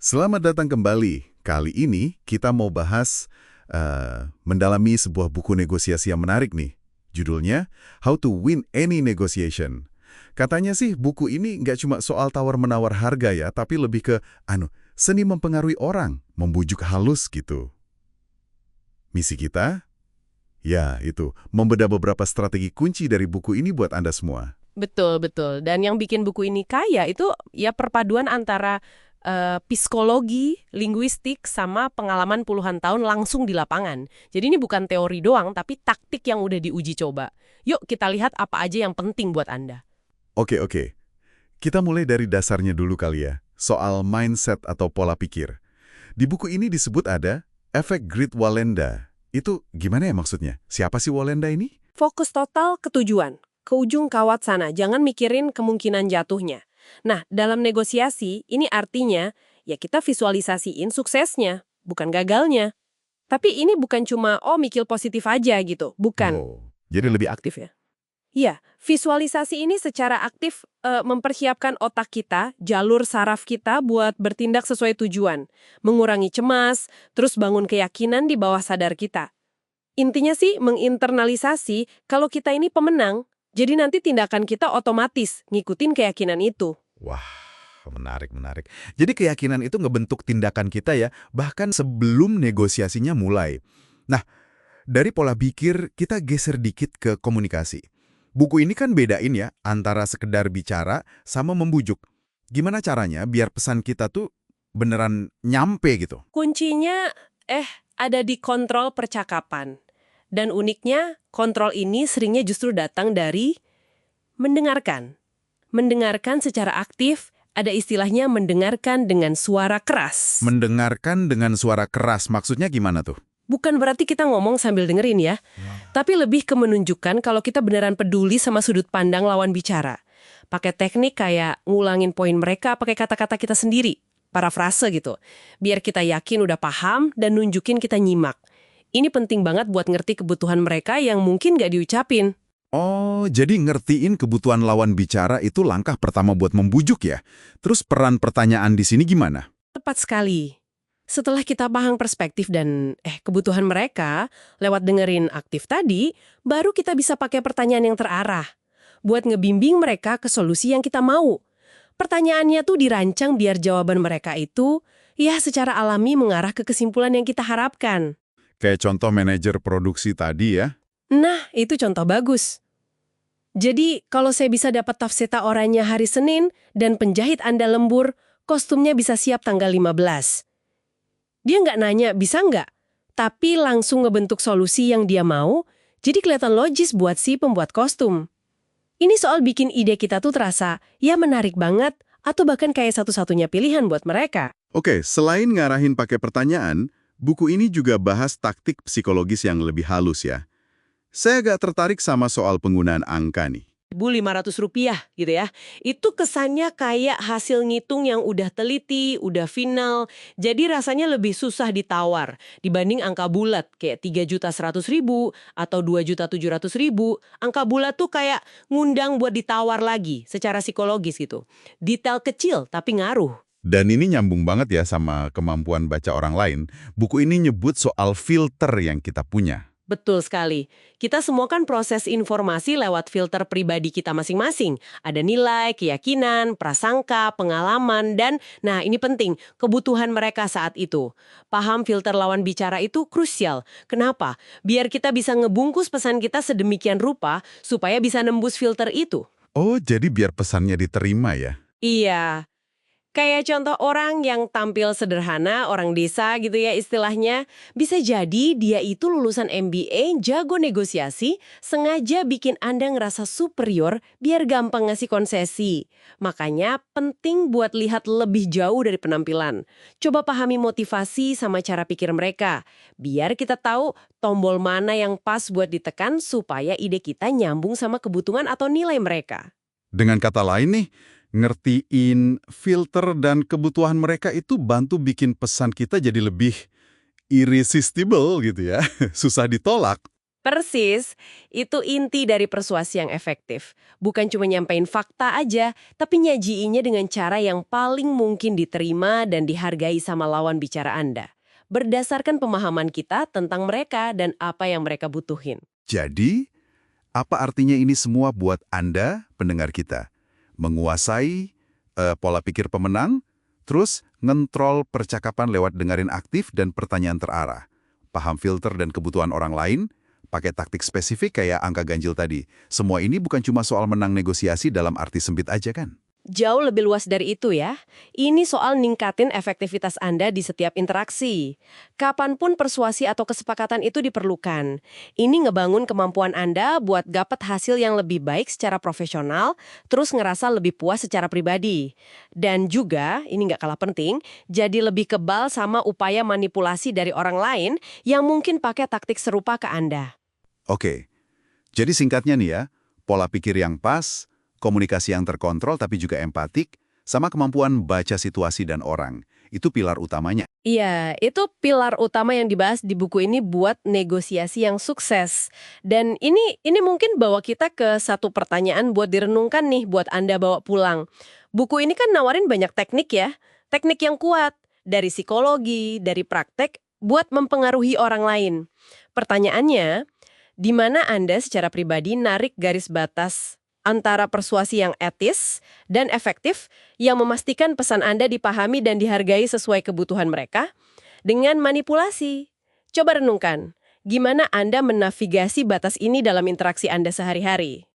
Selamat datang kembali. Kali ini kita mau bahas mendalami sebuah buku negosiasi yang menarik nih. Judulnya How to Win Any Negotiation. Katanya sih buku ini nggak cuma soal tawar-menawar harga ya, tapi lebih ke seni mempengaruhi orang, membujuk halus gitu. Misi kita? Ya, itu. Membedah beberapa strategi kunci dari buku ini buat Anda semua. Betul, betul. Dan yang bikin buku ini kaya itu ya perpaduan antara psikologi, linguistik, sama pengalaman puluhan tahun langsung di lapangan. Jadi ini bukan teori doang, tapi taktik yang udah diuji coba. Yuk kita lihat apa aja yang penting buat Anda. Oke. Kita mulai dari dasarnya dulu kali ya, soal mindset atau pola pikir. Di buku ini disebut ada efek Grid Wallenda. Itu gimana ya maksudnya? Siapa sih Wallenda ini? Fokus total ke tujuan, ke ujung kawat sana, jangan mikirin kemungkinan jatuhnya. Nah, dalam negosiasi, ini artinya ya kita visualisasiin suksesnya, bukan gagalnya. Tapi ini bukan cuma, mikir positif aja gitu, bukan. Oh, jadi lebih aktif. Aktif ya? Iya, visualisasi ini secara aktif mempersiapkan otak kita, jalur saraf kita buat bertindak sesuai tujuan, mengurangi cemas, terus bangun keyakinan di bawah sadar kita. Intinya sih menginternalisasi kalau kita ini pemenang, jadi nanti tindakan kita otomatis ngikutin keyakinan itu. Wah, menarik. Jadi keyakinan itu ngebentuk tindakan kita ya, bahkan sebelum negosiasinya mulai. Nah, dari pola pikir kita geser dikit ke komunikasi. Buku ini kan bedain ya antara sekedar bicara sama membujuk. Gimana caranya biar pesan kita tuh beneran nyampe gitu? Kuncinya ada di kontrol percakapan. Dan uniknya, kontrol ini seringnya justru datang dari mendengarkan. Mendengarkan secara aktif, ada istilahnya mendengarkan dengan suara keras. Mendengarkan dengan suara keras, maksudnya gimana tuh? Bukan berarti kita ngomong sambil dengerin ya, tapi lebih ke menunjukkan kalau kita beneran peduli sama sudut pandang lawan bicara. Pakai teknik kayak ngulangin poin mereka pakai kata-kata kita sendiri, parafrase gitu. Biar kita yakin udah paham dan nunjukin kita nyimak. Ini penting banget buat ngerti kebutuhan mereka yang mungkin nggak diucapin. Oh, jadi ngertiin kebutuhan lawan bicara itu langkah pertama buat membujuk ya? Terus peran pertanyaan di sini gimana? Tepat sekali. Setelah kita paham perspektif dan kebutuhan mereka, lewat dengerin aktif tadi, baru kita bisa pakai pertanyaan yang terarah. Buat ngebimbing mereka ke solusi yang kita mau. Pertanyaannya tuh dirancang biar jawaban mereka itu, ya secara alami mengarah ke kesimpulan yang kita harapkan. Kayak contoh manajer produksi tadi ya. Nah, itu contoh bagus. Jadi, kalau saya bisa dapat tafseta oranye hari Senin dan penjahit Anda lembur, kostumnya bisa siap tanggal 15. Dia nggak nanya, bisa nggak? Tapi langsung ngebentuk solusi yang dia mau, jadi kelihatan logis buat si pembuat kostum. Ini soal bikin ide kita tuh terasa, ya menarik banget, atau bahkan kayak satu-satunya pilihan buat mereka. Oke, selain ngarahin pakai pertanyaan, buku ini juga bahas taktik psikologis yang lebih halus ya. Saya agak tertarik sama soal penggunaan angka nih. Rp1.500 gitu ya. Itu kesannya kayak hasil ngitung yang udah teliti, udah final. Jadi rasanya lebih susah ditawar dibanding angka bulat kayak 3.100.000 atau 2.700.000. Angka bulat tuh kayak ngundang buat ditawar lagi secara psikologis gitu. Detail kecil tapi ngaruh. Dan ini nyambung banget ya sama kemampuan baca orang lain. Buku ini nyebut soal filter yang kita punya. Betul sekali. Kita semua kan proses informasi lewat filter pribadi kita masing-masing. Ada nilai, keyakinan, prasangka, pengalaman, dan, nah ini penting, kebutuhan mereka saat itu. Paham filter lawan bicara itu krusial. Kenapa? Biar kita bisa ngebungkus pesan kita sedemikian rupa supaya bisa nembus filter itu. Oh, jadi biar pesannya diterima ya? Iya. Kayak contoh orang yang tampil sederhana, orang desa gitu ya istilahnya, bisa jadi dia itu lulusan MBA, jago negosiasi, sengaja bikin Anda ngerasa superior biar gampang ngasih konsesi. Makanya penting buat lihat lebih jauh dari penampilan. Coba pahami motivasi sama cara pikir mereka, biar kita tahu tombol mana yang pas buat ditekan supaya ide kita nyambung sama kebutuhan atau nilai mereka. Dengan kata lain nih, ngertiin filter dan kebutuhan mereka itu bantu bikin pesan kita jadi lebih irresistible gitu ya, susah ditolak. Persis, itu inti dari persuasi yang efektif. Bukan cuma nyampein fakta aja, tapi nyajiinnya dengan cara yang paling mungkin diterima dan dihargai sama lawan bicara Anda. Berdasarkan pemahaman kita tentang mereka dan apa yang mereka butuhin. Jadi, apa artinya ini semua buat Anda, pendengar kita? Menguasai pola pikir pemenang, terus ngontrol percakapan lewat dengerin aktif dan pertanyaan terarah. Paham filter dan kebutuhan orang lain, pakai taktik spesifik kayak angka ganjil tadi. Semua ini bukan cuma soal menang negosiasi dalam arti sempit aja kan? Jauh lebih luas dari itu ya. Ini soal ningkatin efektivitas Anda di setiap interaksi. Kapanpun persuasi atau kesepakatan itu diperlukan. Ini ngebangun kemampuan Anda buat dapat hasil yang lebih baik secara profesional, terus ngerasa lebih puas secara pribadi. Dan juga, ini nggak kalah penting, jadi lebih kebal sama upaya manipulasi dari orang lain yang mungkin pakai taktik serupa ke Anda. Oke, jadi singkatnya nih ya, pola pikir yang pas, komunikasi yang terkontrol tapi juga empatik, sama kemampuan baca situasi dan orang. Itu pilar utamanya. Iya, itu pilar utama yang dibahas di buku ini buat negosiasi yang sukses. Dan ini mungkin bawa kita ke satu pertanyaan buat direnungkan nih, buat Anda bawa pulang. Buku ini kan nawarin banyak teknik ya, teknik yang kuat, dari psikologi, dari praktek, buat mempengaruhi orang lain. Pertanyaannya, di mana Anda secara pribadi narik garis batas antara persuasi yang etis dan efektif yang memastikan pesan Anda dipahami dan dihargai sesuai kebutuhan mereka dengan manipulasi? Coba renungkan, gimana Anda menavigasi batas ini dalam interaksi Anda sehari-hari?